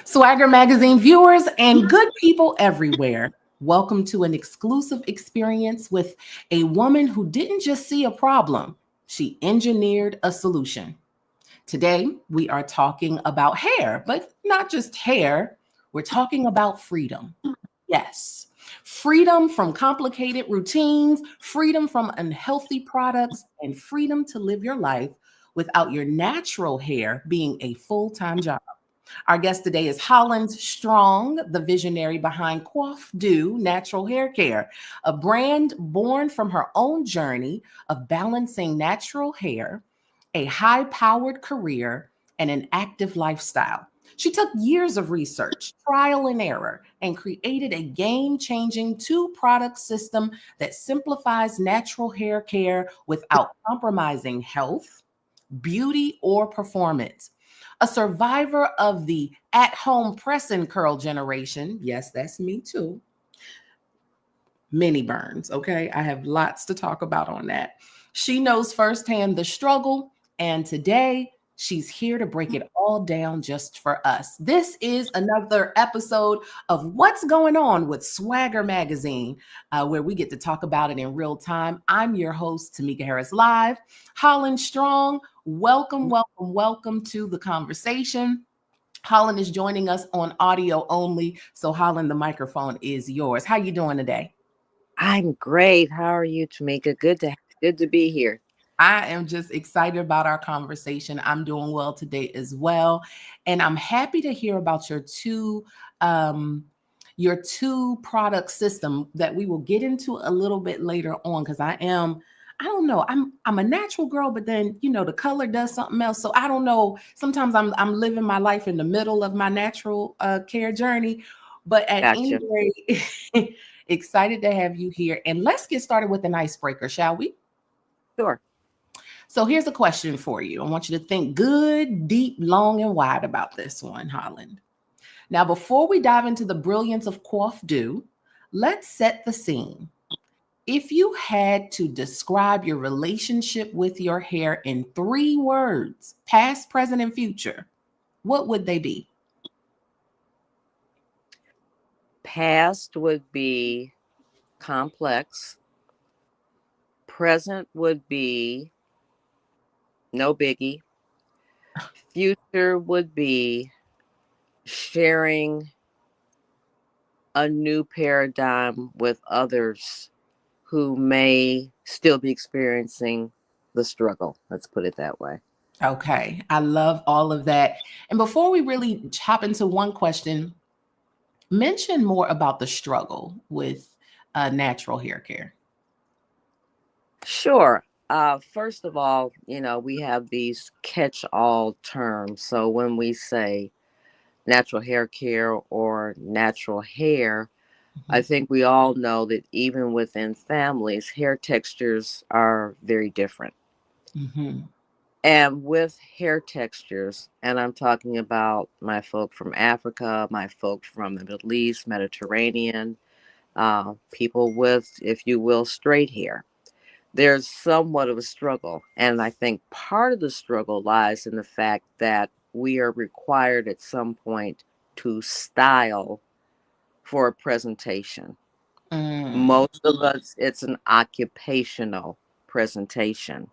SwagHer Magazine viewers and good people everywhere. Welcome to an exclusive experience with a woman who didn't just see a problem, she engineered a solution. Today, we are talking about hair, but not just hair. We're talking about freedom. Yes, freedom from complicated routines, freedom from unhealthy products, and freedom to live your life without your natural hair being a full time job. Our guest today is Holland Strong, the visionary behind Coiff Natural Hair Care, a brand born from her own journey of balancing natural hair, a high powered career, and an active lifestyle. She took years of research, trial and error, and created a game changing two product system that simplifies natural hair care without compromising health, beauty, or performance. A survivor of the at home press and curl generation. Yes, that's me too. Mini burns. Okay. I have lots to talk about on that. She knows firsthand the struggle. And today she's here to break it all down just for us. This is another episode of What's Going On with SwagHer Magazine, where we get to talk about it in real time. I'm your host, Tameka Harris Live. Holland Strong, welcome to the conversation. Holland is joining us on audio only. So Holland, the microphone is yours. How you doing today? I'm great. How are you, Tameka? Good to be here. I am just excited about our conversation. I'm doing well today as well. And I'm happy to hear about your two product system that we will get into a little bit later on because I don't know. I'm a natural girl, but then the color does something else. So I don't know. Sometimes I'm living my life in the middle of my natural care journey. But at any Gotcha. rate, excited to have you here. And let's get started with an icebreaker, shall we? Sure. So here's a question for you. I want you to think good, deep, long, and wide about this one, Holland. Now, before we dive into the brilliance of Coiff, let's set the scene. If you had to describe your relationship with your hair in 3 words, past, present, and future, what would they be? Past would be complex. Present would be no biggie. Future would be sharing a new paradigm with others who may still be experiencing the struggle. Let's put it that way. Okay, I love all of that. And before we really hop into one question, mention more about the struggle with natural hair care. Sure. First of all, we have these catch-all terms. So when we say natural hair care or natural hair, I Mhm. think we all know that even within families, hair textures are very different. Mhm. And with hair textures, and I'm talking about my folk from Africa, my folk from the Middle East, Mediterranean, people with, if you will, straight hair. There's somewhat of a struggle. And I think part of the struggle lies in the fact that we are required at some point to style for a presentation. Mm. Most of us, it's an occupational presentation.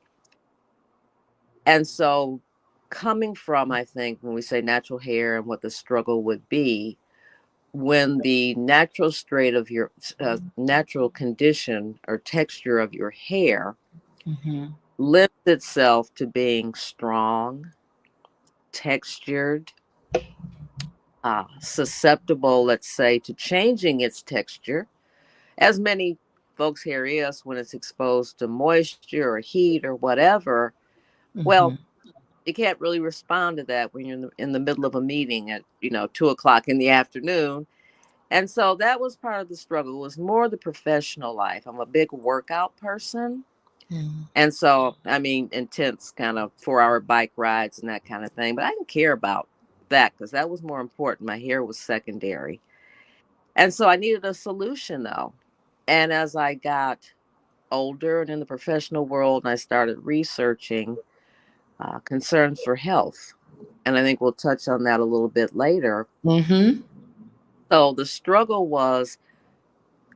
And so, coming from, I think, when we say natural hair and what the struggle would be, when the natural state of your natural condition or texture of your hair Mhm. lends itself to being strong, textured, susceptible, let's say, to changing its texture, as many folks' hair is when it's exposed to moisture or heat or whatever. Well, Mhm. you can't really respond to that when you're in the middle of a meeting at 2 o'clock in the afternoon. And so that was part of the struggle. It was more the professional life. I'm a big workout person. Mhm. And so, I mean, intense kind of 4-hour bike rides and that kind of thing. But I didn't care about that because that was more important. My hair was secondary. And so I needed a solution, though. And as I got older and in the professional world, and I started researching concerns for health. And I think we'll touch on that a little bit later. Mm-hmm. So the struggle was,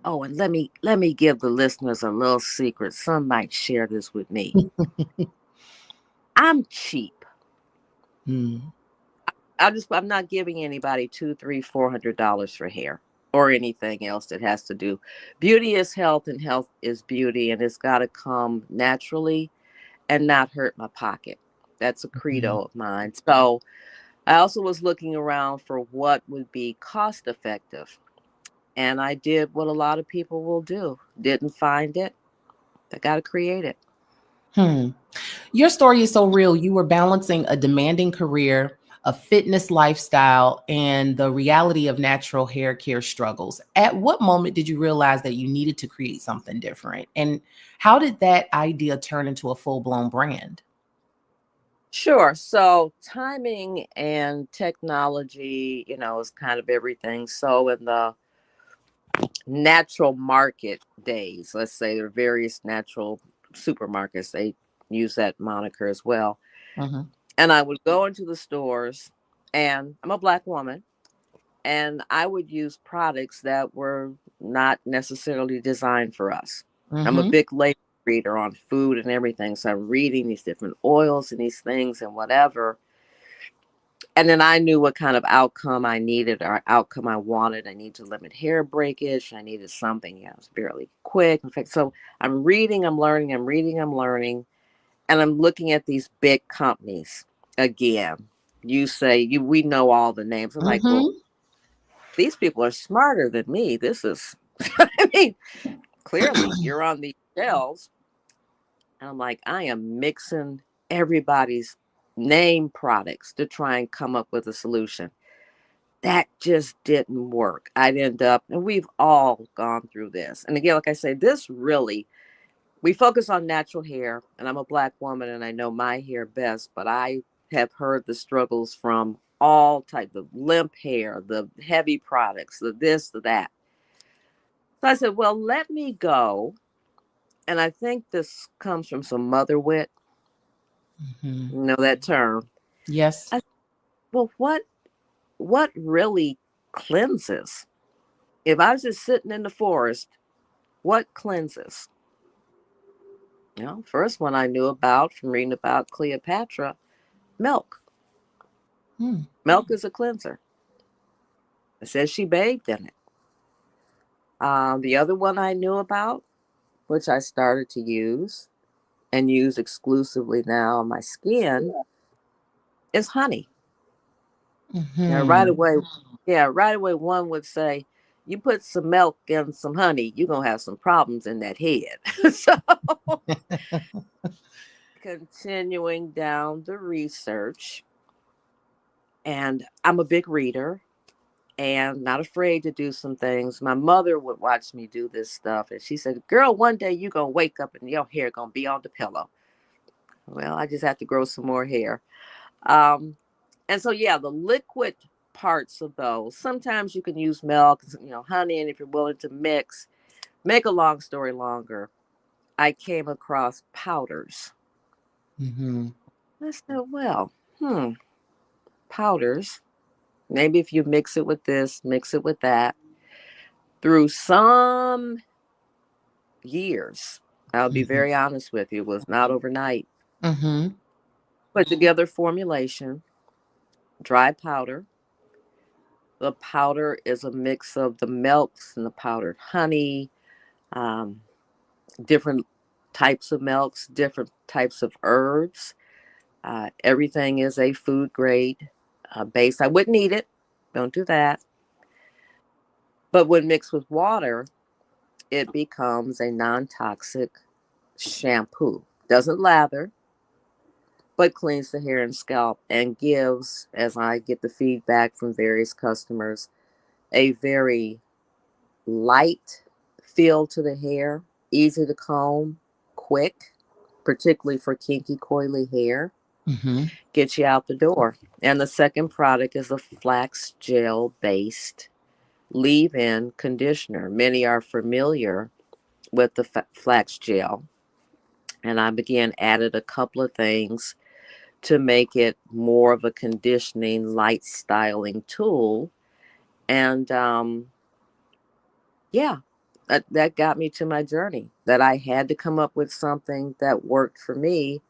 oh, and let me give the listeners a little secret. Some might share this with me. I'm cheap. Mm. I'm not giving anybody $200, $300, $400 for hair or anything else that has to do. Beauty is health and health is beauty, and it's got to come naturally and not hurt my pocket. That's a Mm-hmm. credo of mine. So I also was looking around for what would be cost effective. And I did what a lot of people will do. Didn't find it. I got to create it. Hmm. Your story is so real. You were balancing a demanding career, a fitness lifestyle, and the reality of natural hair care struggles. At what moment did you realize that you needed to create something different? And how did that idea turn into a full-blown brand? Sure. So timing and technology, is kind of everything. So in the natural market days, let's say there are various natural supermarkets, they use that moniker as well. Mhm. And I would go into the stores, and I'm a Black woman, and I would use products that were not necessarily designed for us. I'm a Mhm. big label reader on food and everything. So I'm reading these different oils and these things and whatever. And then I knew what kind of outcome I needed or outcome I wanted. I need to limit hair breakage. I needed something, it's fairly quick. In fact, so I'm reading, I'm learning, I'm reading, I'm learning, and I'm looking at these big companies again. You say we know all the names. I'm like, well, Mhm. these people are smarter than me. This is, I mean, clearly you're on these shelves. And I'm like, I am mixing everybody's name products to try and come up with a solution. That just didn't work. I'd end up, and we've all gone through this. And again, like I say, this really, we focus on natural hair, and I'm a Black woman and I know my hair best, but I have heard the struggles from all types of limp hair, the heavy products, the this, the that. So I said, well, let me go. And I think this comes from some mother wit, Mhm. that term. Yes. I well, what really cleanses? If I was just sitting in the forest, what cleanses? First one I knew about from reading about Cleopatra, milk. Mm. Milk is a cleanser. It says she bathed in it. The other one I knew about, which I started to use and use exclusively now on my skin, is honey. Right Mhm. away, yeah, right away one would say, you put some milk and some honey, you're gonna have some problems in that head. So continuing down the research, and I'm a big reader and not afraid to do some things. My mother would watch me do this stuff, and she said, girl, one day you're gonna wake up and your hair gonna be on the pillow. Well, I just have to grow some more hair. Um, and so yeah, the liquid parts of those, sometimes you can use milk, honey, and if you're willing to mix. Make a long story longer, I came across powders. Mhm. I said, well, powders. Maybe if you mix it with this, mix it with that. Through some years, I'll be Mhm. very honest with you, it was not overnight. Mhm. Put together formulation, dry powder. The powder is a mix of the milks and the powdered honey, um, different types of milks, different types of herbs. Everything is a food grade base. I wouldn't eat it. Don't do that. But when mixed with water, it becomes a non toxic shampoo. Doesn't lather, but cleans the hair and scalp and gives, as I get the feedback from various customers, a very light feel to the hair, easy to comb, quick, particularly for kinky, coily hair. Mhm. Get you out the door. And the second product is a flax gel based leave in conditioner. Many are familiar with the flax gel. And I began added a couple of things to make it more of a conditioning, light styling tool. And yeah, that got me to my journey, that I had to come up with something that worked for me.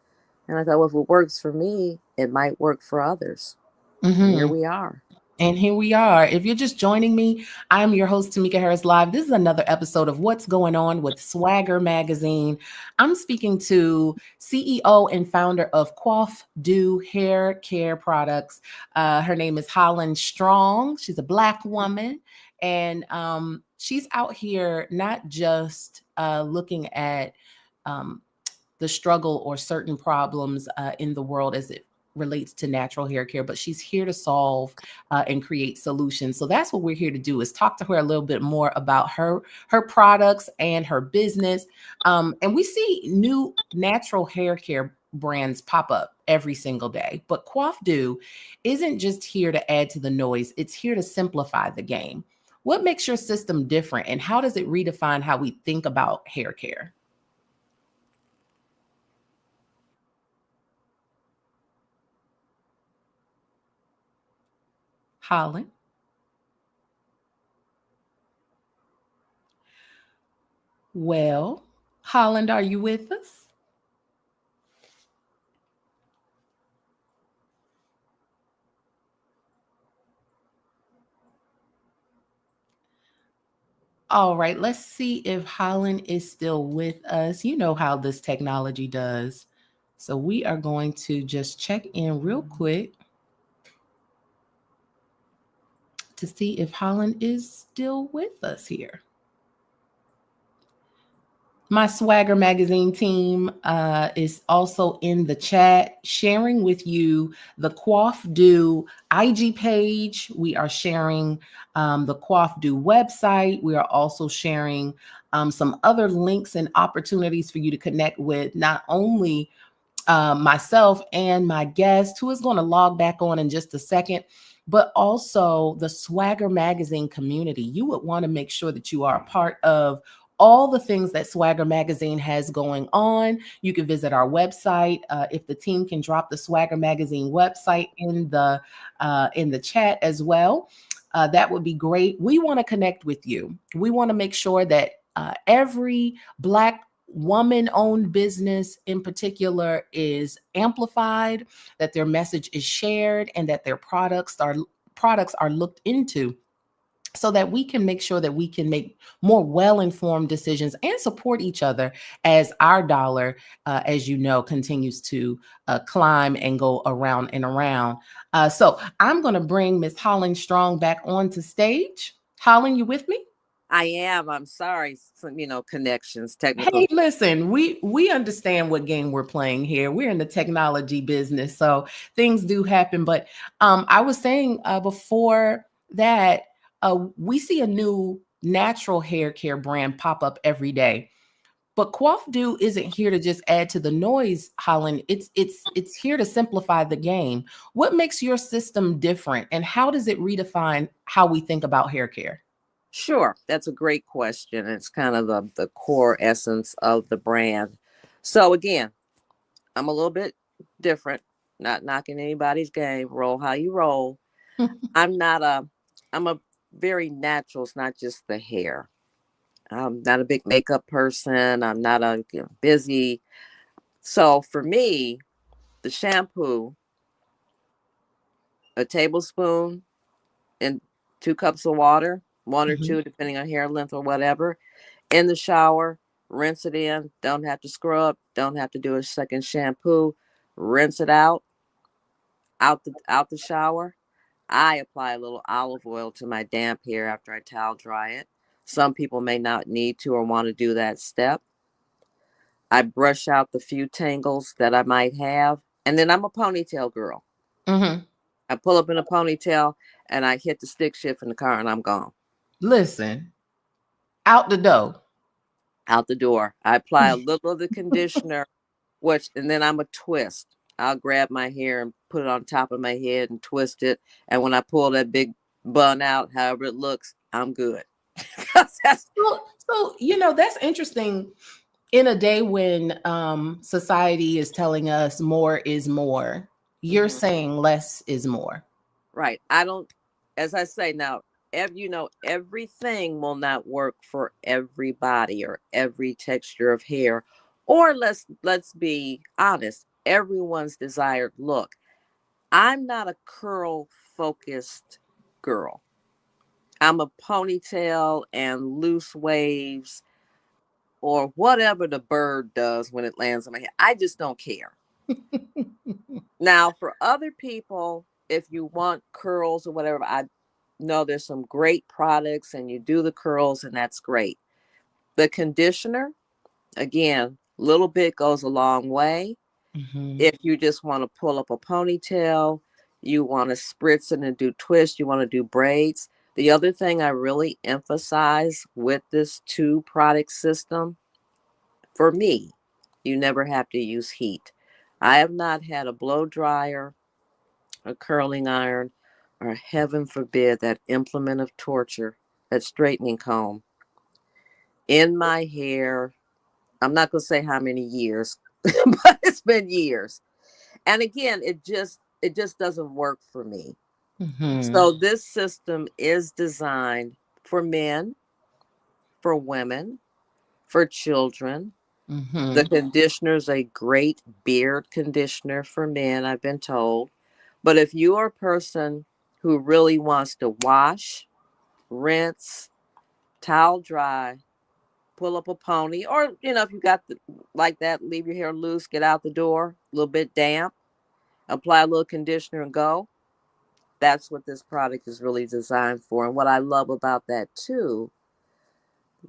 And I thought, well, if it works for me, it might work for others. And here we are. And here we are. If you're just joining me, I'm your host, Tameka Harris Live. This is another episode of What's Going On with SwagHer Magazine. I'm speaking to CEO and founder of Coiff hair care products. Her name is Holland Strong. She's a Black woman. And she's out here not just looking at the struggle or certain problems in the world as it relates to natural hair care, but she's here to solve and create solutions. So that's what we're here to do, is talk to her a little bit more about her products and her business. And we see new natural hair care brands pop up every single day, but Coiff isn't just here to add to the noise. It's here to simplify the game. What makes your system different, and how does it redefine how we think about hair care? Holland. Well, Holland, are you with us? All right, let's see if Holland is still with us. You know how this technology does. So we are going to just check in real quick to see if Holland is still with us here. My SwagHer Magazine team is also in the chat, sharing with you the Coiff IG page. We are sharing the Coiff website. We are also sharing some other links and opportunities for you to connect with not only myself and my guest, who is going to log back on in just a second, but also the SwagHer Magazine community. You would want to make sure that you are a part of all the things that SwagHer Magazine has going on. You can visit our website. If the team can drop the SwagHer Magazine website in the chat as well, that would be great. We want to connect with you. We want to make sure that every Black woman-owned business in particular is amplified, that their message is shared, and that their products are looked into, so that we can make sure that we can make more well-informed decisions and support each other as our dollar, as you know, continues to climb and go around and around. So I'm going to bring Miss Holland Strong back onto stage. Holland, you with me? I am. I'm sorry. Some, connections, technical. Hey, listen, we understand what game we're playing here. We're in the technology business, so things do happen. But I was saying before that we see a new natural hair care brand pop up every day. But Coiff isn't here to just add to the noise, Holland. It's here to simplify the game. What makes your system different, and how does it redefine how we think about hair care? Sure, that's a great question. It's kind of the core essence of the brand. So again, I'm a little bit different, not knocking anybody's game. Roll how you roll. I'm a very natural. It's not just the hair. I'm not a big makeup person. I'm not busy. So for me, the shampoo, a tablespoon, and 2 cups of water, one or two, depending on hair length or whatever, in the shower, rinse it in, don't have to scrub, don't have to do a second shampoo, rinse it out the shower. I apply a little olive oil to my damp hair after I towel dry it. Some people may not need to or want to do that step. I brush out the few tangles that I might have, and then I'm a ponytail girl. Mm-hmm. I pull up in a ponytail and I hit the stick shift in the car and I'm gone. Listen, out the door. Out the door. I apply a little of the conditioner, and then I'm a twist. I'll grab my hair and put it on top of my head and twist it. And when I pull that big bun out, however it looks, I'm good. So, that's interesting. In a day when society is telling us more is more, you're saying less is more. Right. I don't, as I say now, everything will not work for everybody or every texture of hair. Or let's be honest, everyone's desired look. I'm not a curl focused girl. I'm a ponytail and loose waves or whatever the bird does when it lands on my head. I just don't care. Now, for other people, if you want curls or whatever, I know there's some great products and you do the curls and that's great. The conditioner, again, little bit goes a long way. If you just want to pull up a ponytail, you want to spritz it and do twists, you want to do braids. The other thing I really emphasize with this two product system, for me, you never have to use heat. I have not had a blow dryer, a curling iron, or heaven forbid, that implement of torture, that straightening comb in my hair. I'm not going to say how many years, but it's been years. And again, it just doesn't work for me. So this system is designed for men, for women, for children. The conditioner is a great beard conditioner for men, I've been told. But if you are a person who really wants to wash, rinse, towel dry, pull up a pony, or if you got like that, leave your hair loose, get out the door, a little bit damp, apply a little conditioner and go. That's what this product is really designed for. And what I love about that too,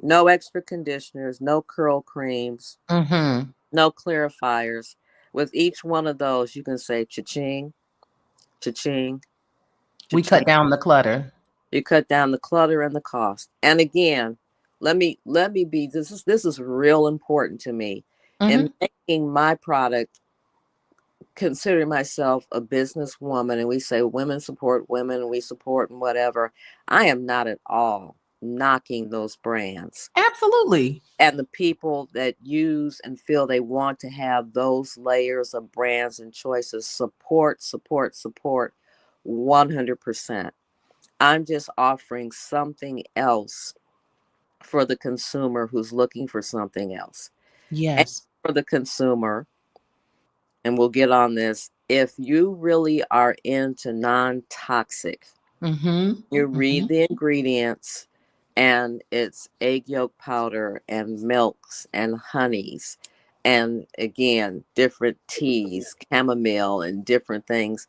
no extra conditioners, no curl creams, no clarifiers. With each one of those, you can say cha-ching, cha-ching, We cha-ching. cut down the clutter. You cut down the clutter and the cost. And again, let me be, this is real important to me. In making my product, considering myself a businesswoman, and we say women support women and we support and whatever, I am not at all knocking those brands. Absolutely. And the people that use and feel they want to have those layers of brands and choices, support 100%. I'm just offering something else for the consumer who's looking for something else. And Yes. for the consumer, and we'll get on this, if you really are into non-toxic, you read the ingredients, and it's egg yolk powder and milks and honeys, and again, different teas, chamomile and different things.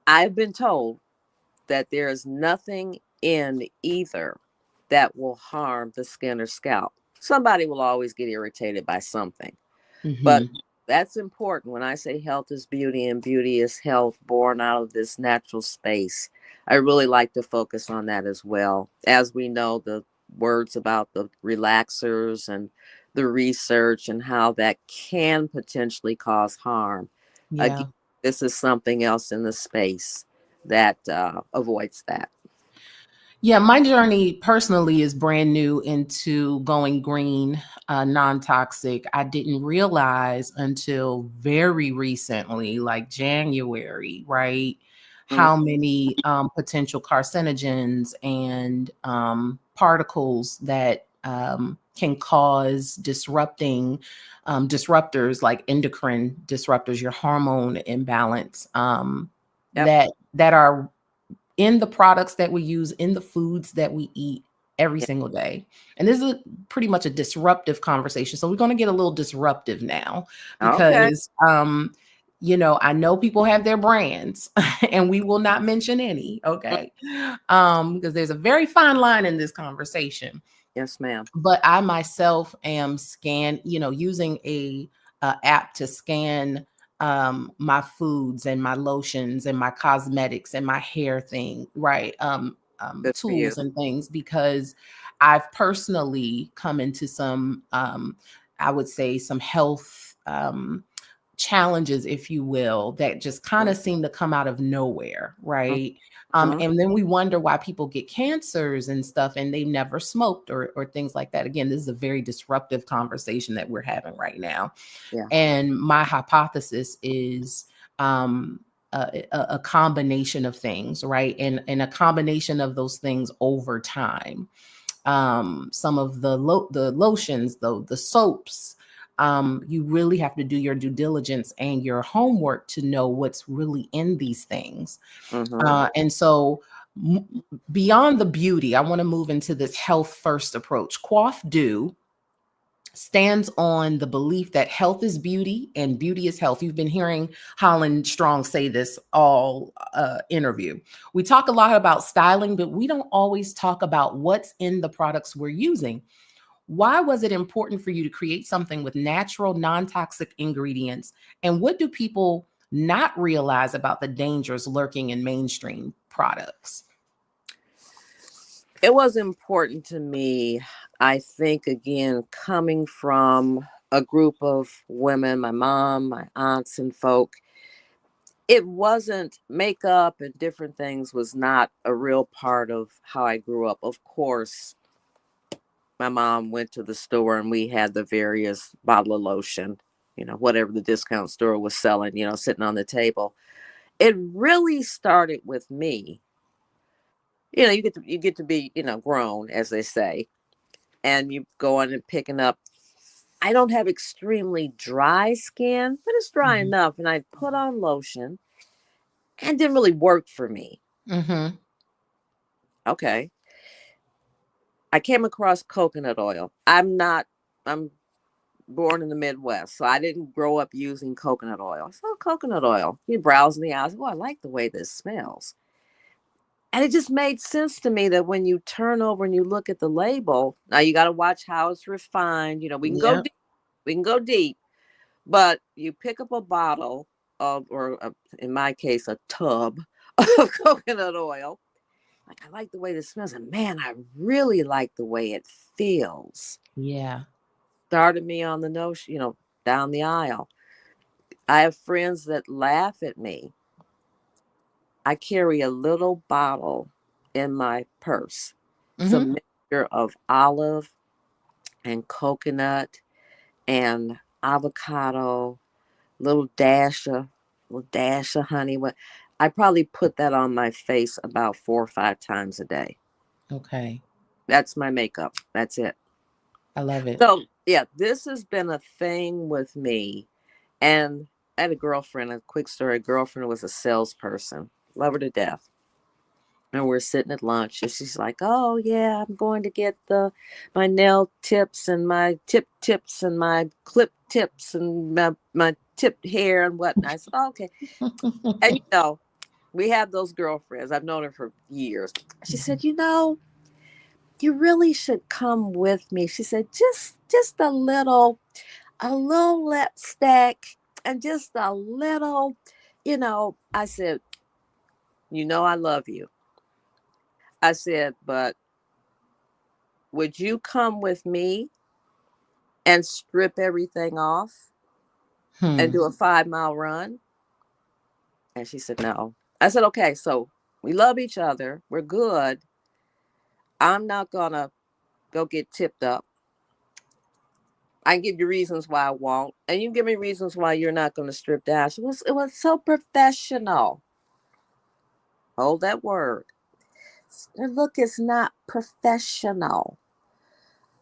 I've been told that there is nothing in either that will harm the skin or scalp. Somebody will always get irritated by something. But that's important. When I say health is beauty and beauty is health born out of this natural space, I really like to focus on that as well. As we know, the words about the relaxers and the research and how that can potentially cause harm. Again, Yeah. this is something else in the space that avoids that. Yeah, my journey personally is brand new into going green, non-toxic. I didn't realize until very recently, like January, right, Mm, how many potential carcinogens and particles that can cause disruptors like endocrine disruptors, your hormone imbalance, yep. that are in the products that we use, in the foods that we eat every Yep. single day. And this is pretty much a disruptive conversation. So we're going to get a little disruptive now Okay. because, I know people have their brands and we will not mention any. Okay. Because there's a very fine line in this conversation. Yes, ma'am. But I myself am using a app to scan my foods and my lotions and my cosmetics and my hair thing, right? Good for you. Tools and things, because I've personally come into some, I would say, some health challenges, if you will, that just kind of seem to come out of nowhere, right? Mm-hmm. And then we wonder why people get cancers and stuff and they never smoked or things like that. Again, this is a very disruptive conversation that we're having right now. Yeah. And my hypothesis is a combination of things, right? And a combination of those things over time. Some of the lotions, the soaps, you really have to do your due diligence and your homework to know what's really in these things. And so beyond the beauty, I want to move into this health first approach. Coiff stands on the belief that health is beauty and beauty is health. You've been hearing Holland Strong say this all interview. We talk a lot about styling, but we don't always talk about what's in the products we're using. Why was it important for you to create something with natural, non-toxic ingredients? And what do people not realize about the dangers lurking in mainstream products? It was important to me, I think, again, coming from a group of women, my mom, my aunts and folk, it wasn't makeup and different things was not a real part of how I grew up. Of course, my mom went to the store and we had the various bottle of lotion, whatever the discount store was selling, sitting on the table. It really started with me. You get to be, grown, as they say, and you go on and picking up. I don't have extremely dry skin, but it's dry enough. And I put on lotion and it didn't really work for me. Okay. I came across coconut oil. I'm born in the Midwest, so I didn't grow up using coconut oil. So coconut oil, you browse in the aisles. Oh, I like the way this smells. And it just made sense to me that when you turn over and you look at the label, now you got to watch how it's refined. We can go deep. We can go deep, but you pick up a bottle of, in my case, a tub of coconut oil. Like, I like the way this smells. And man, I really like the way it feels. Yeah. Started me on the notion, down the aisle. I have friends that laugh at me. I carry a little bottle in my purse. It's a mixture of olive and coconut and avocado, little dash of honey. I probably put that on my face about 4 or 5 times a day. Okay. That's my makeup. That's it. I love it. So yeah, this has been a thing with me. And I had a girlfriend, a quick story. A girlfriend was a salesperson. Love her to death. And we're sitting at lunch and she's like, oh yeah, I'm going to get my nail tips and my tip tips and my clip tips and my tipped hair and whatnot. I said, oh, okay. And we have those girlfriends. I've known her for years. She said, you really should come with me. She said, just a little lipstick and just a little, I said, I love you. I said, but would you come with me and strip everything off and do a 5-mile run? And she said, no. I said, okay, so we love each other. We're good. I'm not going to go get tipped up. I can give you reasons why I won't. And you give me reasons why you're not going to strip down. It was so professional. Hold that word. Look, it's not professional.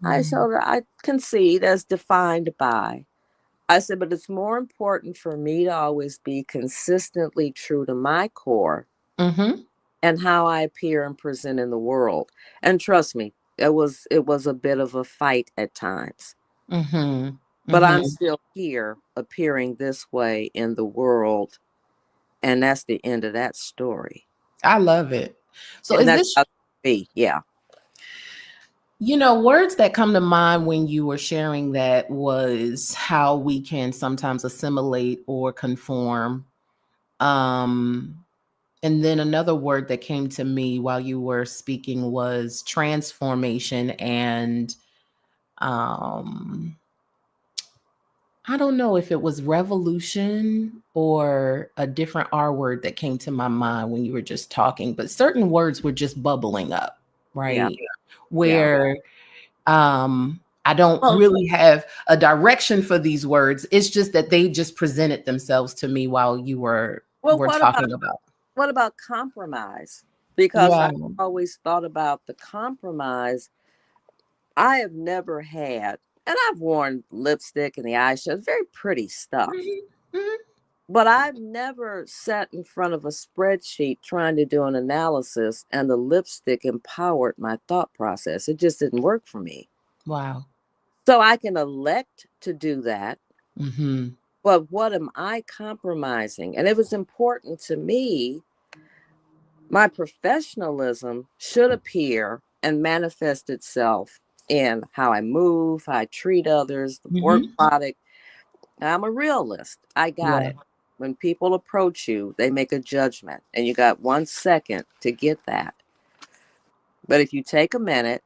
I concede as defined by. I said, but it's more important for me to always be consistently true to my core and how I appear and present in the world. And trust me, it was a bit of a fight at times. But I'm still here appearing this way in the world. And that's the end of that story. I love it. So and is this yeah. Words that come to mind when you were sharing that was how we can sometimes assimilate or conform. And then another word that came to me while you were speaking was transformation. And I don't know if it was revolution or a different R word that came to my mind when you were just talking, but certain words were just bubbling up, right? Yeah. Where I don't Oh, really have a direction for these words. It's just that they just presented themselves to me while you well, were talking about. what about compromise? Because Yeah. I always thought about the compromise. I have never had, and I've worn lipstick and the eyeshadow, very pretty stuff. Mhm, mhm. But I've never sat in front of a spreadsheet trying to do an analysis and the lipstick empowered my thought process. It just didn't work for me. Wow. So I can elect to do that, Mhm. but what am I compromising? And it was important to me, my professionalism should appear and manifest itself in how I move, how I treat others, the work Mhm. product. I'm a realist. I got Yeah. it. When people approach you, they make a judgment, and you got 1 second to get that. But if you take a minute,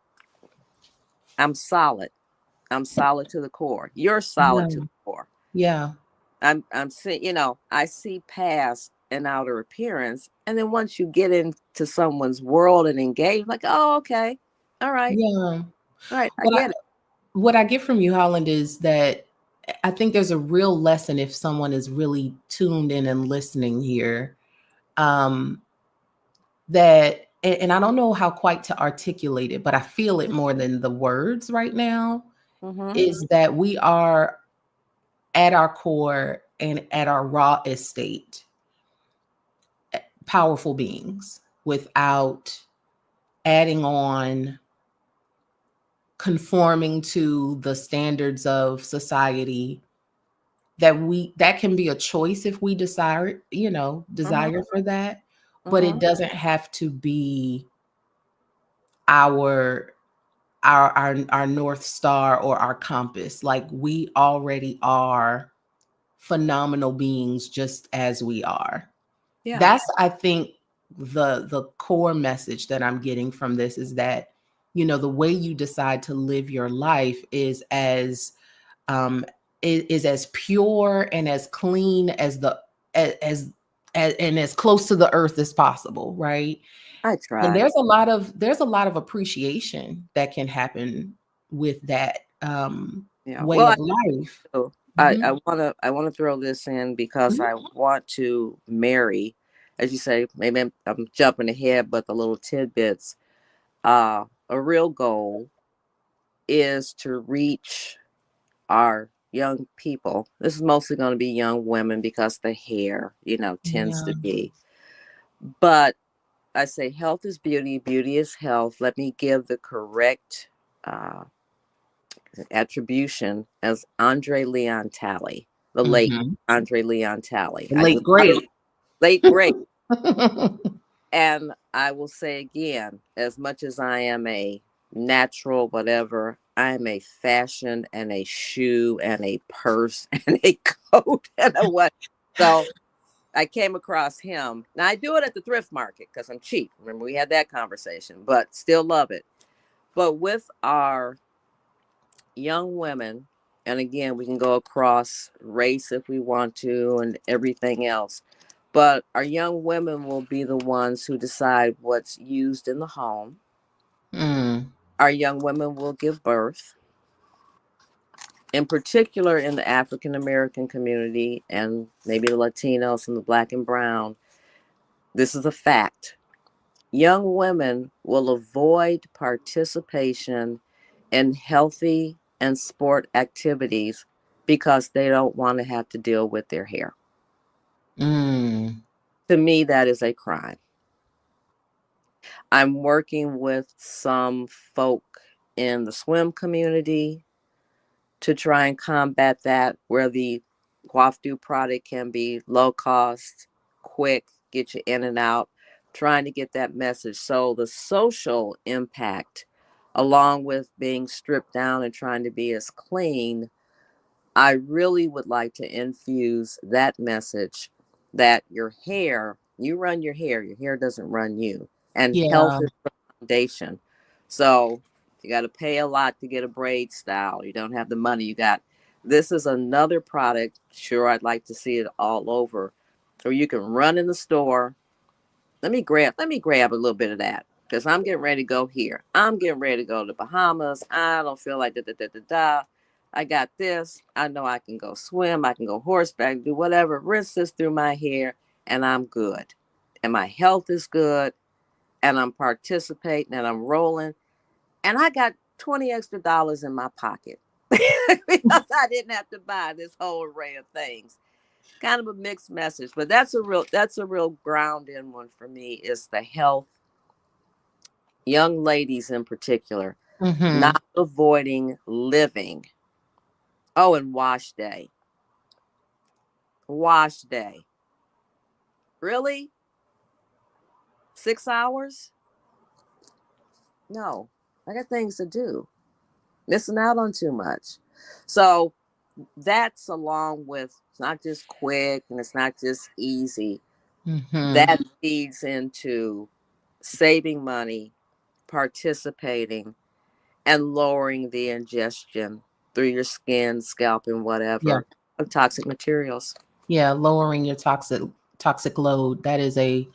I'm solid. I'm solid to the core. You're solid to Yeah. the core. Yeah. I'm seeing, I see past an outer appearance. And then once you get into someone's world and engage, like, oh, okay. All right. Yeah. All right. I What I get it. what I get from you, Holland, is that I think there's a real lesson if someone is really tuned in and listening here. Um, that and I don't know how quite to articulate it, but I feel it more than the words right now, Mm-hmm. is that we are at our core and at our raw estate powerful beings without adding on, conforming to the standards of society, that can be a choice if we desire, Mm-hmm. desire for that, but it Mm-hmm. doesn't have to be our our north star or our compass. Like, we already are phenomenal beings just as we are. Yeah. That's, I think, the core message that I'm getting from this is that, the way you decide to live your life um is as pure and as clean as and as close to the earth as possible, right? I And try. there's a lot of appreciation that can happen with that Yeah. way Well, of life. so Mhm. I wanna throw this in because I want to marry, as you say, maybe I'm jumping ahead, but the little tidbits. A real goal is to reach our young people. This is mostly going to be young women because the hair, tends Yeah. to be. But I say health is beauty, beauty is health. Let me give the correct uh, attribution as Andre Leon Talley, the late Mhm. Andre Leon Talley. The I do late not great. late great. And I will say again, as much as I am a natural whatever, I am a fashion and a shoe and a purse and a coat and a what. So I came across him. Now I do it at the thrift market because I'm cheap. Remember, we had that conversation, but still love it. But with our young women, and again, we can go across race if we want to and everything else. But our young women will be the ones who decide what's used in the home. Mm. Our young women will give birth, in particular in the African American community and maybe the Latinos and the black and brown. This is a fact. Young women will avoid participation in healthy and sport activities because they don't want to have to deal with their hair. Mm. To me, that is a crime. I'm working with some folk in the swim community to try and combat that, where the Coiff product can be low cost, quick, get you in and out, trying to get that message. So the social impact, along with being stripped down and trying to be as clean, I really would like to infuse that message that you run your hair doesn't run you. And health Yeah. is the foundation. So you got to pay a lot to get a braid style. You don't have the money. This is another product. Sure, I'd like to see it all over. Or you can run in the store. Let me grab a little bit of that. because I'm getting ready to go here. I'm getting ready to go to the Bahamas. I don't feel like da. I got this. I know I can go swim. I can go horseback, do whatever. Rinse this through my hair, and I'm good. And my health is good. And I'm participating and I'm rolling. And I got $20 extra in my pocket because I didn't have to buy this whole array of things. Kind of a mixed message, but that's a real grounding one for me, is the health. Young ladies in particular, not avoiding living. Oh, and wash day. Wash day. Really? 6 hours? No, I got things to do. Missing out on too much. So that's along with, it's not just quick and it's not just easy. That feeds into saving money, participating, and lowering the ingestion through your skin, scalp, and whatever of toxic materials. Yeah, lowering your toxic load. That is a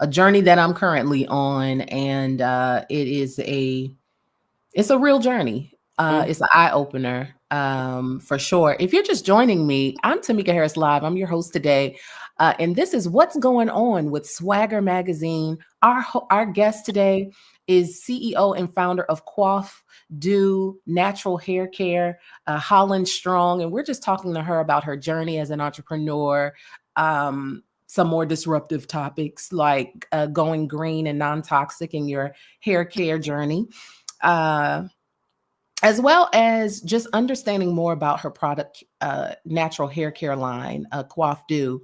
journey that I'm currently on, and it's a real journey. It's an eye opener, for sure. If you're just joining me, I'm Tameka Harris Live. I'm your host today, and this is what's going on with SwagHer Magazine. Our guest today is CEO and founder of Coiff Natural Hair Care, Holland Strong, and we're just talking to her about her journey as an entrepreneur. Some more disruptive topics like going green and non-toxic in your hair care journey. As well as just understanding more about her product, natural hair care line, Coiff.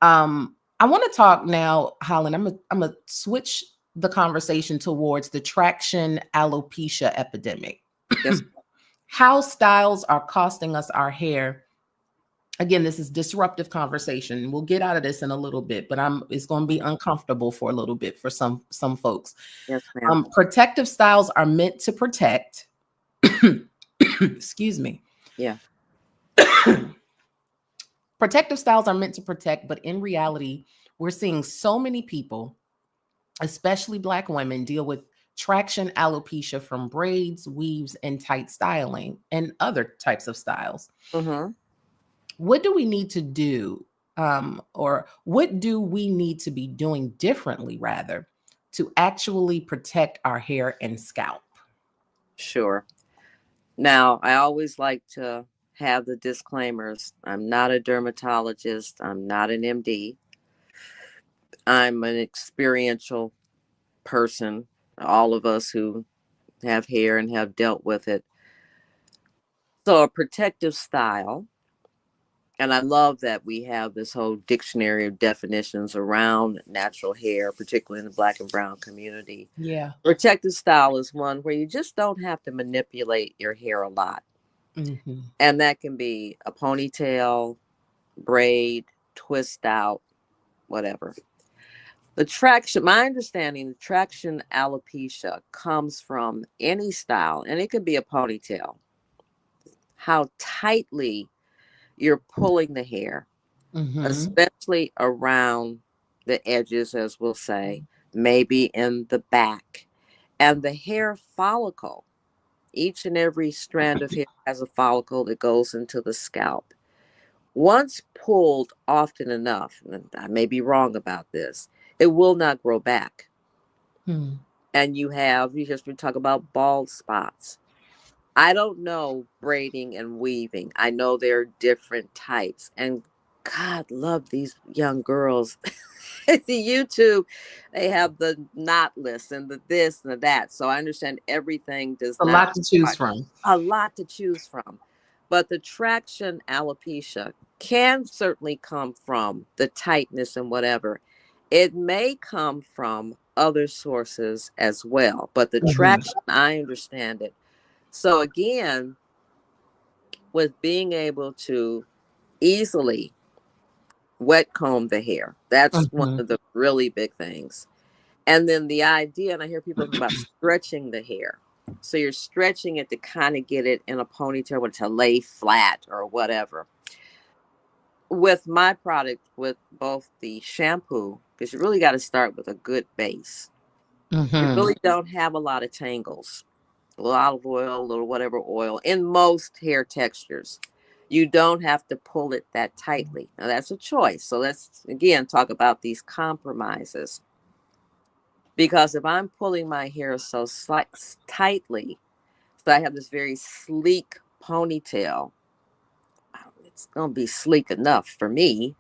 I want to talk now, Holland. I'm gonna switch the conversation towards the traction alopecia epidemic. Yes. How styles are costing us our hair. Again, this is disruptive conversation. We'll get out of this in a little bit, but it's going to be uncomfortable for a little bit for some folks. Yes, ma'am. Protective styles are meant to protect. Excuse me. Yeah. Protective styles are meant to protect, but in reality, we're seeing so many people, especially Black women, deal with traction alopecia from braids, weaves, and tight styling and other types of styles. What do we need to do, or what do we need to be doing differently, rather, to actually protect our hair and scalp? Sure. Now, I always like to have the disclaimers. I'm not a dermatologist. I'm not an MD. I'm an experiential person. All of us who have hair and have dealt with it. So a protective style, and I love that we have this whole dictionary of definitions around natural hair, particularly in the Black and brown community. Yeah. Protective style is one where you just don't have to manipulate your hair a lot. And that can be a ponytail, braid, twist out, whatever. The traction, my understanding, the traction alopecia comes from any style, and it can be a ponytail. How tightly you're pulling the hair, especially around the edges, as we'll say, maybe in the back, and the hair follicle. Each and every strand of hair has a follicle that goes into the scalp. Once pulled often enough, and I may be wrong about this, it will not grow back. And you just been talking about bald spots. I don't know braiding and weaving. I know there are different types. And God love these young girls. The YouTube, they have the knotless and the this and the that. So I understand everything does a not. lot to choose from. A lot to choose from. But the traction alopecia can certainly come from the tightness and whatever. It may come from other sources as well. But the traction, I understand it. So again, with being able to easily wet comb the hair, that's one of the really big things. And then the idea, and I hear people talking about stretching the hair. So you're stretching it to kind of get it in a ponytail, to lay flat or whatever. With my product, with both the shampoo, because you really got to start with a good base. You Mm-hmm. really don't have a lot of tangles. A little olive oil, a little whatever oil in most hair textures. You don't have to pull it that tightly. Now that's a choice. So let's again talk about these compromises. Because if I'm pulling my hair so tightly, so I have this very sleek ponytail, it's going to be sleek enough for me,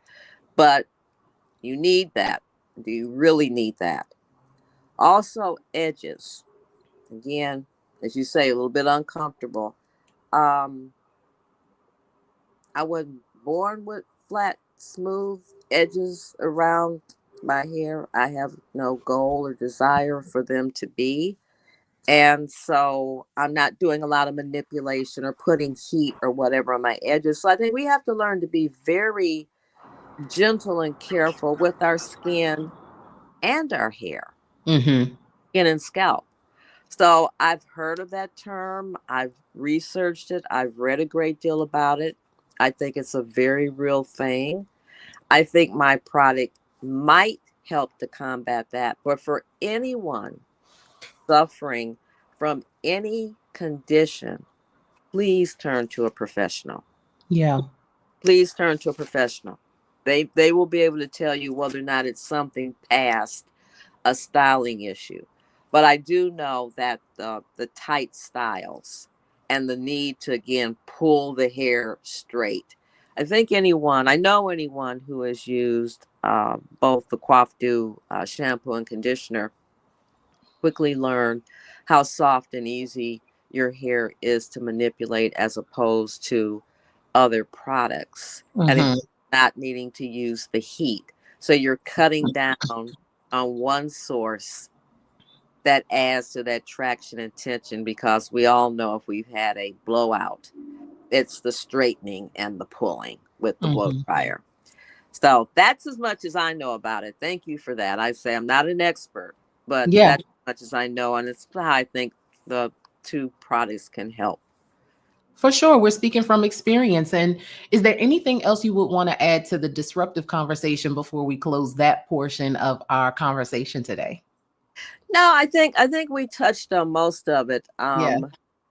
but you need that. Do you really need that? Also, edges. Again, as you say, a little bit uncomfortable. Um, I wasn't born with flat, smooth edges around my hair. I have no goal or desire for them to be. And so I'm not doing a lot of manipulation or putting heat or whatever on my edges. So I think we have to learn to be very gentle and careful with our skin and our hair, Mm-hmm. skin and scalp. So I've heard of that term. I've researched it. I've read a great deal about it. I think it's a very real thing. I think my product might help to combat that. But for anyone suffering from any condition, please turn to a professional. Yeah. Please turn to a professional. They will be able to tell you whether or not it's something past a styling issue. But I do know that the tight styles and the need to again pull the hair straight. I know anyone who has used both the Coiff shampoo and conditioner quickly learn how soft and easy your hair is to manipulate as opposed to other products. And again, Mm-hmm. not needing to use the heat. So you're cutting down on one source that adds to that traction and tension because we all know if we've had a blowout, it's the straightening and the pulling with the blow Mm-hmm. dryer. So that's as much as I know about it. Thank you for that. I say I'm not an expert, but Yeah. that's as much as I know. And it's how I think the two products can help. For sure. We're speaking from experience. And is there anything else you would want to add to the disruptive conversation before we close that portion of our conversation today? No, I think we touched on most of it. Yeah.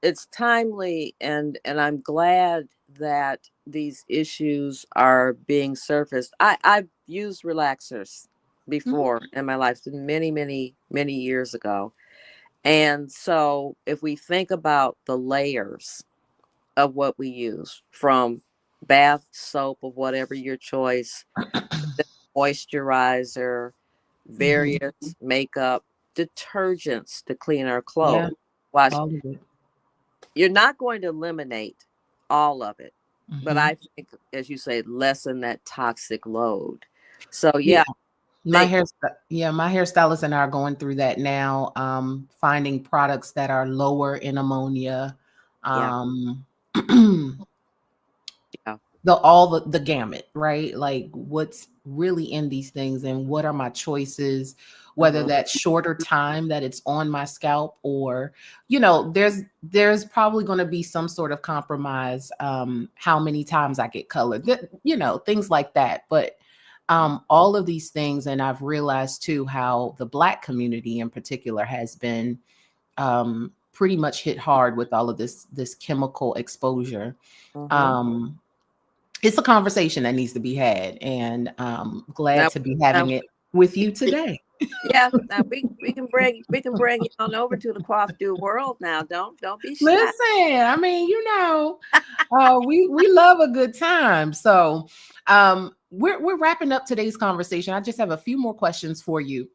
It's timely, and I'm glad that these issues are being surfaced. I've used relaxers Mhm. before in my life, many, many, many years ago. And so if we think about the layers of what we use, from bath soap of whatever your choice, moisturizer, Mhm. various makeup, detergents to clean our Yeah. clothes, wash. All of it. You're not going to eliminate all of it, but Mhm. I think, as you say, lessen that toxic load. So Yeah. yeah, My think hair, yeah, my hairstylist and I are going through that now. Finding products that are lower in ammonia, yeah, um, yeah, the gamut, right? Like what's really in these things and what are my choices, whether hmm that's shorter time that it's on my scalp or, there's probably going to be some sort of compromise, how many times I get colored, things like that. But all of these things, and I've realized too how the Black community in particular has been pretty much hit hard with all of this chemical exposure. hmm Um, it's a conversation that needs to be had, and glad Now, to be having now, it with you today. yeah, now we can bring you on over to the coif do world now. Don't be shy. Listen, I mean, we love a good time. So, we're wrapping up today's conversation. I just have a few more questions for you.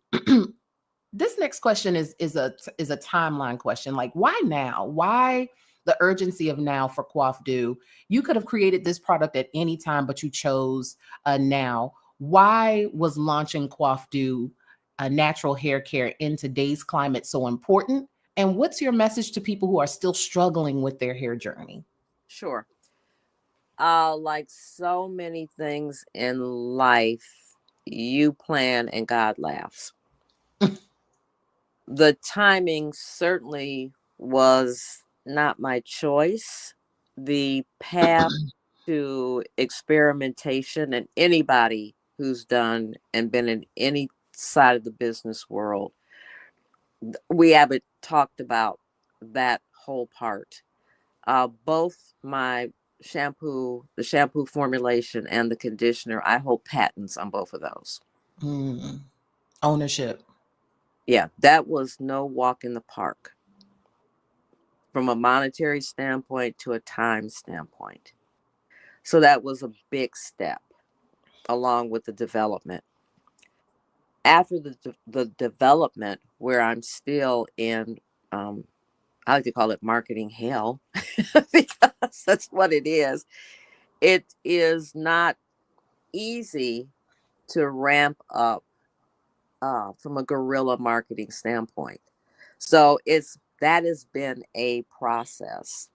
This next question is a timeline question. Like, why now? Why the urgency of now for Coif Do? You could have created this product at any time, but you chose now. Why was launching Coif Do, natural hair care in today's climate, so important? And what's your message to people who are still struggling with their hair journey? Sure. Like so many things in life, you plan and God laughs. The timing certainly was not my choice. The path to experimentation, and anybody who's done and been in any side of the business world we haven't talked about that whole part. Both my the shampoo formulation and the conditioner, I hold patents on both of those. Ownership. Yeah, that was no walk in the park from a monetary standpoint to a time standpoint. So that was a big step along with the development. After the development, where I'm still in, I like to call it marketing hell because that's what it is. It is not easy to ramp up from a guerrilla marketing standpoint. So that has been a process.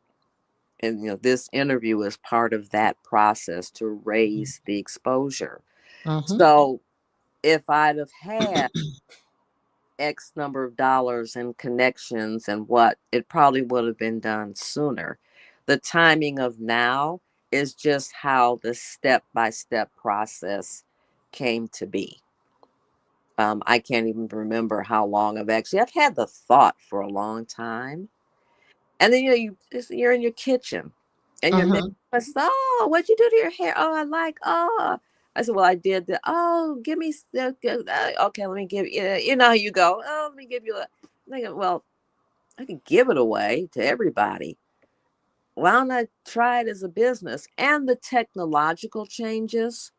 And this interview is part of that process to raise the exposure. So if I'd have had X number of dollars and connections and what, it probably would have been done sooner. The timing of now is just how the step-by-step process came to be. I can't even remember how long I've had the thought for a long time. And then, you're in your kitchen and your neighbor says, "Oh, what'd you do to your hair? Oh, I said, well, I did the, oh, give me, okay, let me give you, how you go. Oh, let me give you well, I could give it away to everybody. Why don't I try it as a business? And the technological changes.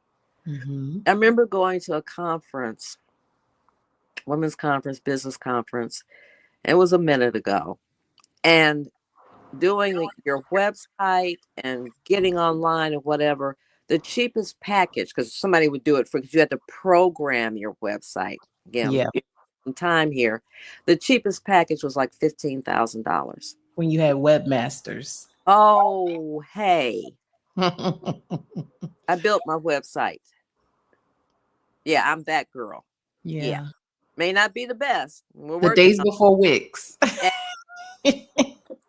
I remember going to a conference, women's conference, business conference. It was a minute ago. And doing your website and getting online or whatever, the cheapest package, because somebody would do it because you had to program your website. Again, Yeah. time here. The cheapest package was like $15,000. When you had webmasters. Oh, hey. I built my website. Yeah, I'm that girl. Yeah. May not be the best. We're The working days before Wix.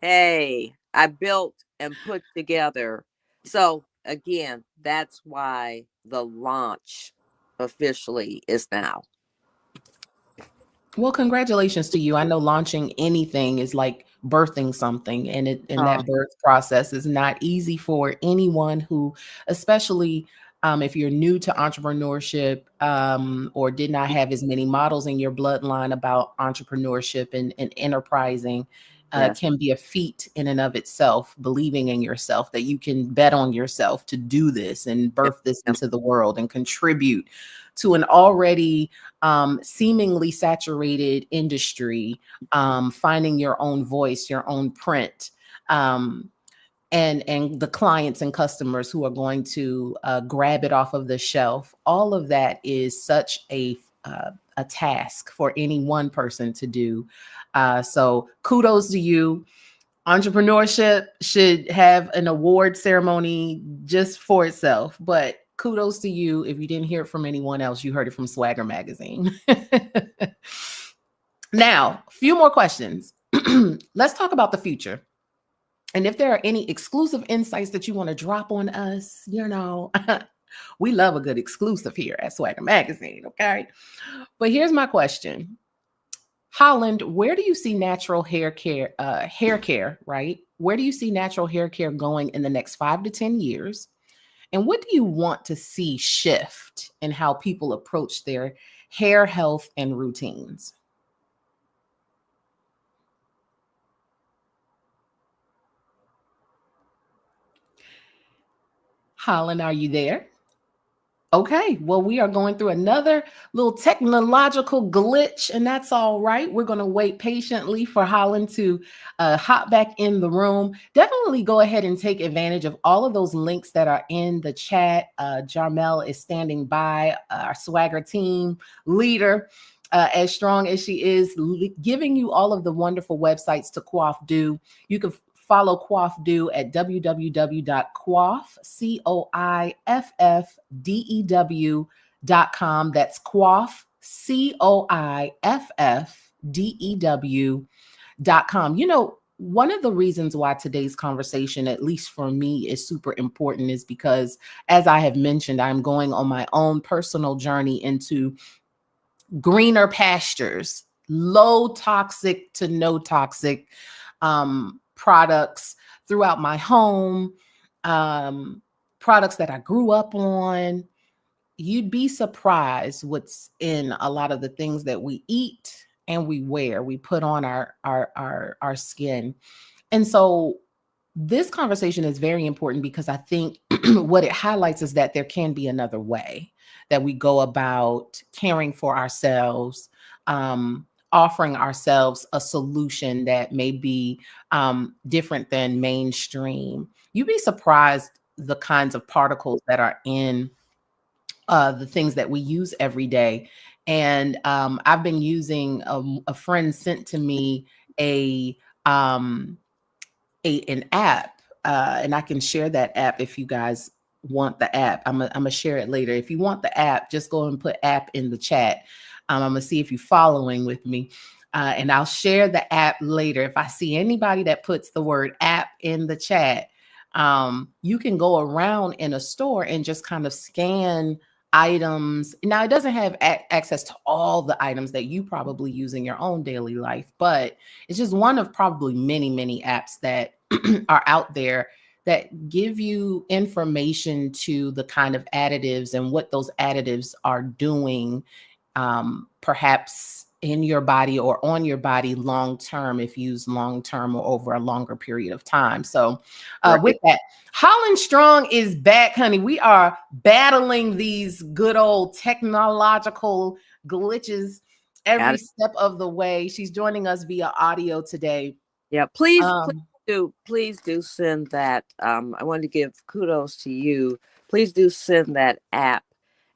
Hey, I built and put together. So again, that's why the launch officially is now. Well, congratulations to you. I know launching anything is like birthing something, and that birth process is not easy for anyone who, especially if you're new to entrepreneurship, or did not have as many models in your bloodline about entrepreneurship and enterprising. Yes. Can be a feat in and of itself, believing in yourself, that you can bet on yourself to do this and birth this into the world and contribute to an already seemingly saturated industry, finding your own voice, your own print, and the clients and customers who are going to grab it off of the shelf. All of that is such a task for any one person to do. So kudos to you. Entrepreneurship should have an award ceremony just for itself, but kudos to you. If you didn't hear it from anyone else, you heard it from SwagHer Magazine. Now, a few more questions. Let's talk about the future. And if there are any exclusive insights that you want to drop on us, we love a good exclusive here at SwagHer Magazine, okay? But here's my question. Holland, where do you see natural hair care, right? Where do you see natural hair care going in the next 5 to 10 years? And what do you want to see shift in how people approach their hair health and routines? Holland, are you there? Okay, well, we are going through another little technological glitch, and that's all right. We're going to wait patiently for Holland to hop back in the room. Definitely go ahead and take advantage of all of those links that are in the chat. Jarmel is standing by, our SwagHer team leader, as strong as she is, giving you all of the wonderful websites to Coiff do. You can follow Coiff do at www.coiffdew.com. That's Coiff, COIFFDEW.com. One of the reasons why today's conversation, at least for me, is super important is because, as I have mentioned, I'm going on my own personal journey into greener pastures low toxic to no toxic products throughout my home, products that I grew up on. You'd be surprised what's in a lot of the things that we eat and we wear, we put on our skin. And so this conversation is very important because I think what it highlights is that there can be another way that we go about caring for ourselves, offering ourselves a solution that may be different than mainstream. You'd be surprised the kinds of particles that are in the things that we use every day. And I've been using a friend sent to me a um, an app, and I can share that app if you guys want the app. I'm gonna share it later. If you want the app, just go and put app in the chat. I'm gonna see if you're following with me. And I'll share the app later. If I see anybody that puts the word app in the chat, you can go around in a store and just kind of scan items. Now, it doesn't have access to all the items that you probably use in your own daily life, but it's just one of probably many, many apps that are out there that give you information to the kind of additives and what those additives are doing, perhaps in your body or on your body long term, if used long term or over a longer period of time. So Right. with that, Holland Strong is back, honey. We are battling these good old technological glitches every step of the way. She's joining us via audio today. Yeah, please do send that. I want to give kudos to you. Please do send that app.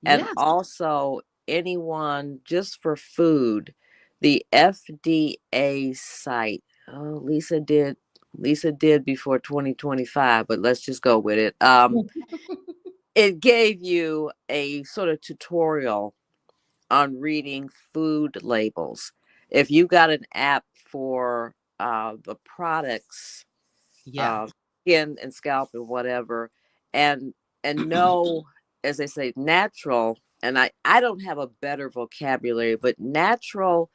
And Yes. also anyone just for food, the FDA site. Oh, Lisa did before 2025, but let's just go with it. It gave you a sort of tutorial on reading food labels. If you got an app for the products, Yeah. skin and scalp and whatever, and know, as they say, natural. And I don't have a better vocabulary, but natural.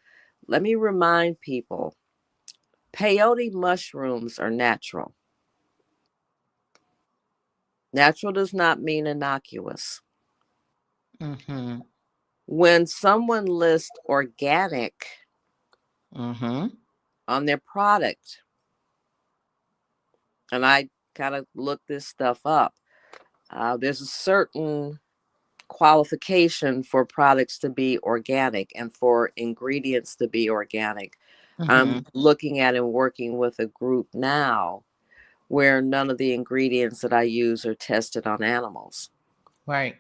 Let me remind people, peyote mushrooms are natural. Natural does not mean innocuous. Mm-hmm. When someone lists organic Mm-hmm. on their product, and I kind of looked this stuff up, there's a certain qualification for products to be organic and for ingredients to be organic. Mm-hmm. I'm looking at and working with a group now where none of the ingredients that I use are tested on animals. Right.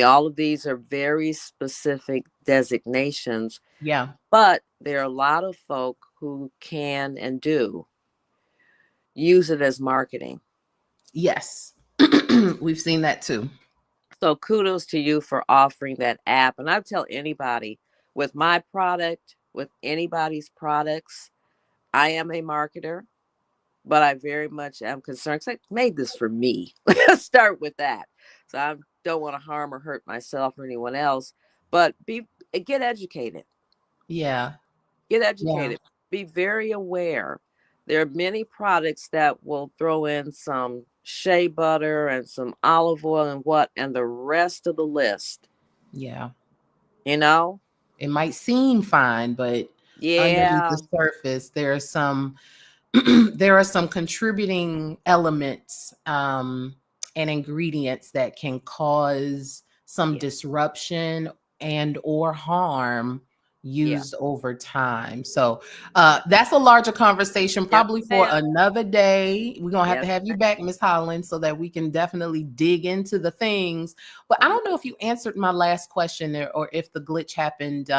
All of these are very specific designations, Yeah. but there are a lot of folk who can and do use it as marketing. Yes. We've seen that too. So kudos to you for offering that app. And I tell anybody with my product, with anybody's products, I am a marketer, but I very much am concerned because I made this for me. Let's start with that. So I don't want to harm or hurt myself or anyone else, but get educated. Yeah. Get Yeah. educated. Be very aware. There are many products that will throw in some shea butter and some olive oil and the rest of the list. Yeah. You know? It might seem fine, but underneath Yeah. the surface, there are some there are some contributing elements and ingredients that can cause some Yeah. disruption and or harm Yeah. used over time. So that's a larger conversation, Yes, probably for ma'am. another day. We're gonna have Yes. to have you back, Miss Holland, so that we can definitely dig into the things. But I don't know if you answered my last question or if the glitch happened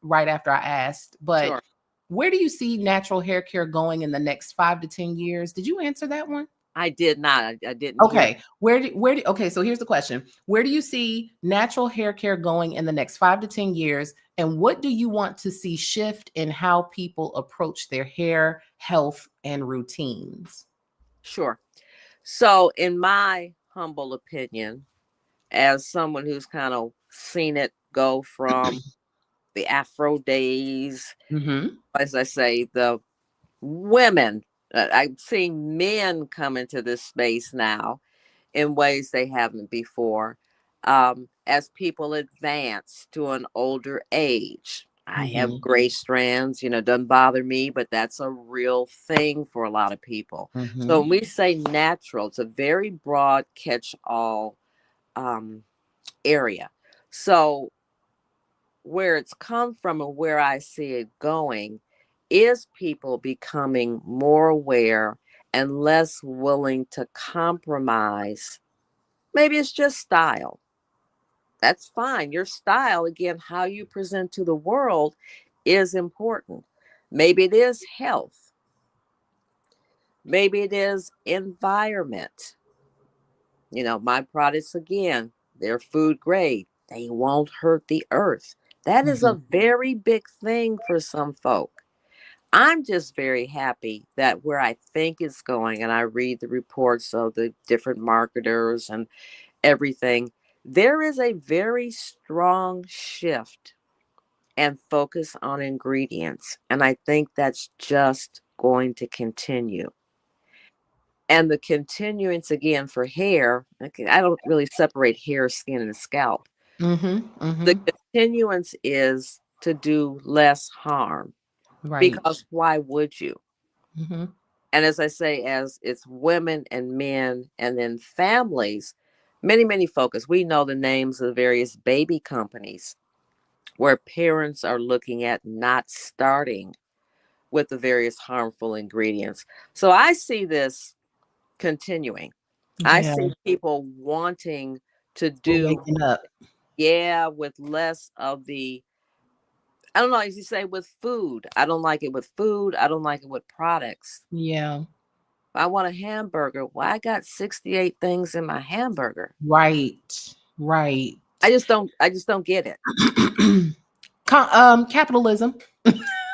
right after I asked, but Sure. where do you see natural hair care going in the next 5 to 10 years? Did you answer that one? I did not. I didn't hear. Okay. Okay, so here's the question. Where do you see natural hair care going in the next 5 to 10 years? And what do you want to see shift in how people approach their hair, health, and routines? Sure. So, in my humble opinion, as someone who's kind of seen it go from the Afro days. Mm-hmm. As I say, the women, I'm seeing men come into this space now in ways they haven't before. As people advance to an older age, I have Mm-hmm. gray strands, doesn't bother me, but that's a real thing for a lot of people. So Mm-hmm. when we say natural, it's a very broad catch all um, area. So where it's come from and where I see it going is people becoming more aware and less willing to compromise. Maybe it's just style. That's fine. Your style, again, how you present to the world is important. Maybe it is health. Maybe it is environment. My products, again, they're food grade. They won't hurt the earth. That is Mm-hmm. a very big thing for some folk. I'm just very happy that where I think it's going, and I read the reports of the different marketers and everything, there is a very strong shift and focus on ingredients. And I think that's just going to continue. And the continuance again for hair, okay, I don't really separate hair, skin, and scalp. Mm-hmm. The Mm-hmm. continuance is to do less harm Right. because why would you? Mm-hmm. And as I say, as it's women and men and then families, many, many focus. We know the names of the various baby companies where parents are looking at not starting with the various harmful ingredients. So I see this continuing. I Yeah. see people wanting to We're do, waking up. yeah, with less of the, I don't know, as you say, with food. I don't like it with food. I don't like it with products. Yeah. I want a hamburger. Why I got 68 things in my hamburger? Right. Right. I just don't get it. Capitalism.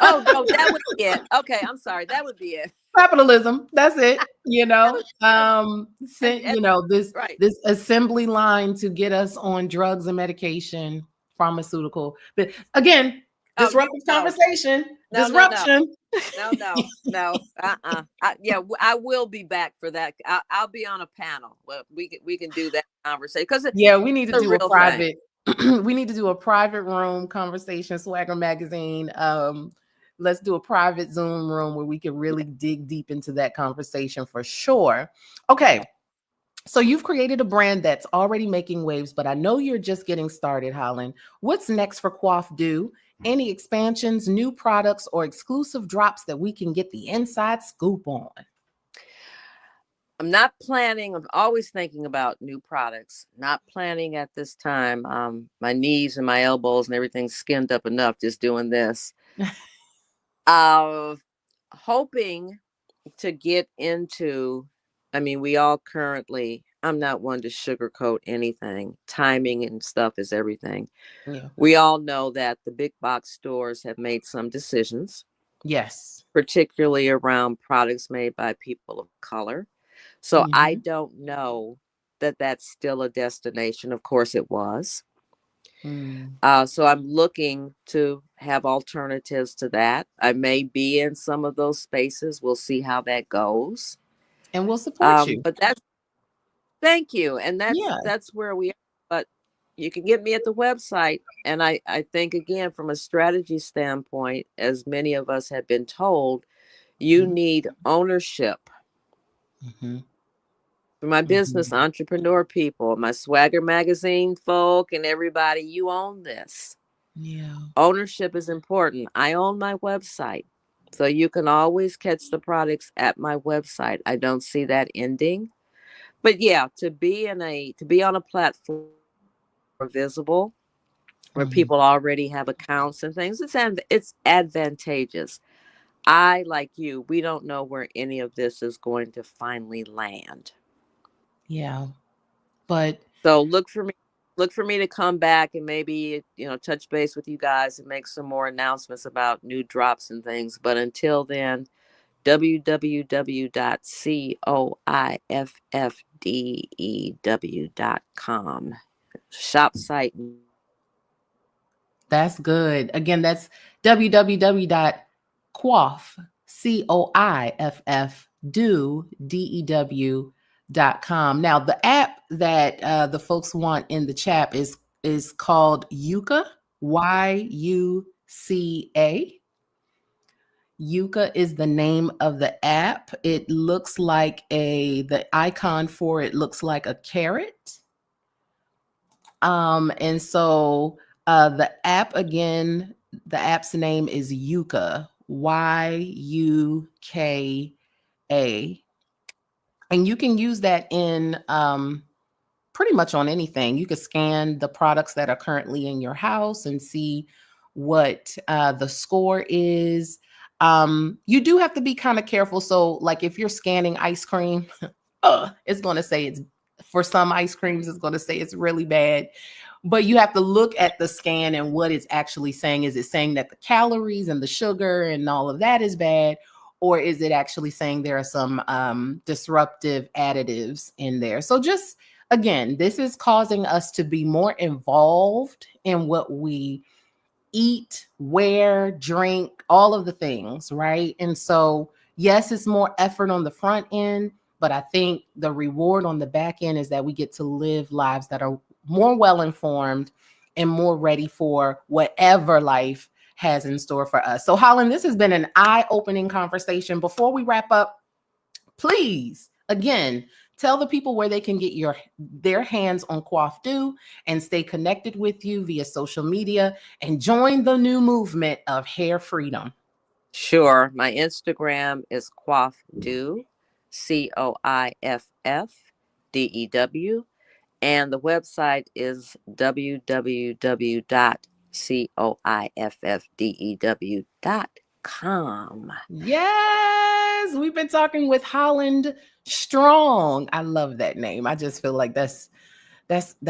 Oh no, that would be it. Okay, I'm sorry. That would be it. Capitalism. That's it. That would, that, and This right. this assembly line to get us on drugs and medication, pharmaceutical. But again, Oh, disruptive no. conversation. No, no, no. Disruption. No, no, no. Yeah, I will be back for that. I'll be on a panel. Well, we can do that conversation because it's Yeah, we need to a do a real thing. private. We need to do a private room conversation. SwagHer Magazine. Let's do a private Zoom room where we can really dig deep into that conversation for sure. Okay. So you've created a brand that's already making waves, but I know you're just getting started, Holland. What's next for Coiff Do? Any expansions, new products, or exclusive drops that we can get the inside scoop on? I'm not planning. I'm always thinking about new products. Not planning at this time. My knees and my elbows and everything's skinned up enough just doing this. Uh, Hoping to get into, I mean, we all currently, I'm not one to sugarcoat anything. Timing and stuff is everything. Yeah. We all know that the big box stores have made some decisions, Yes. particularly around products made by people of color. So I Mhm. don't know that that's still a destination. Of course, it was. Mm. So I'm looking to have alternatives to that. I may be in some of those spaces. We'll see how that goes. And we'll support you. But that's thank you, and that's Yeah. that's where we are. But you can get me at the website, and I think again from a strategy standpoint, as many of us have been told, you Mhm. need ownership. Mhm. For my business Mhm. entrepreneur people, my SwagHer Magazine folk, and everybody, you own this. Yeah. Ownership is important. I own my website. So you can always catch the products at my website. I don't see that ending. But yeah, to be on a platform visible where Mm. people already have accounts and things, it's advantageous. I, like you, we don't know where any of this is going to finally land. Yeah. But So look for me to come back and maybe, touch base with you guys and make some more announcements about new drops and things. But until then, www.coiffdew.com. Shop site. That's good. Again, that's www.coiff, Coiff, dew.com. Now, the app that the folks want in the chat is called Yuka, Yuca. Yuka is the name of the app. It looks like the icon for it looks like a carrot. And so the app again, the app's name is Yuka, Yuka. And you can use that in pretty much on anything. You could scan the products that are currently in your house and see what the score is. You do have to be kind of careful. So, like if you're scanning ice cream, it's going to say it's for some ice creams, it's going to say it's really bad. But you have to look at the scan and what it's actually saying. Is it saying that the calories and the sugar and all of that is bad? Or is it actually saying there are some disruptive additives in there? So just, again, this is causing us to be more involved in what we eat, wear, drink, all of the things, right? And so, yes, it's more effort on the front end, but I think the reward on the back end is that we get to live lives that are more well-informed and more ready for whatever life has in store for us. So, Holland, this has been an eye-opening conversation. Before we wrap up, please, again, tell the people where they can get their hands on Coiff Dew and stay connected with you via social media and join the new movement of hair freedom. Sure. My Instagram is Coiff Dew, COIFFDEW. And the website is www.coiffdew.com. Yes, we've been talking with Holland Strong. I love that name. I just feel like that's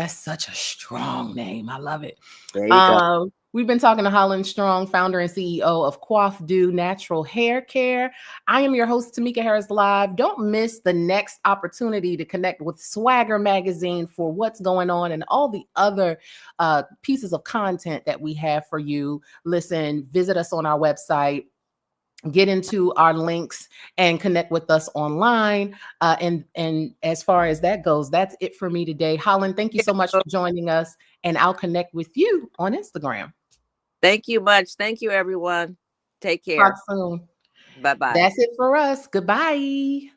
such a strong name. I love it. There you go. We've been talking to Holland Strong, founder and CEO of Coiff Dew Natural Hair Care. I am your host, Tameka Harris Live. Don't miss the next opportunity to connect with SwagHer Magazine for what's going on and all the other pieces of content that we have for you. Listen, visit us on our website. Get into our links and connect with us online. And as far as that goes, that's it for me today. Holland, thank you so much for joining us. And I'll connect with you on Instagram. Thank you much. Thank you, everyone. Take care. Talk soon. Bye-bye. That's it for us. Goodbye.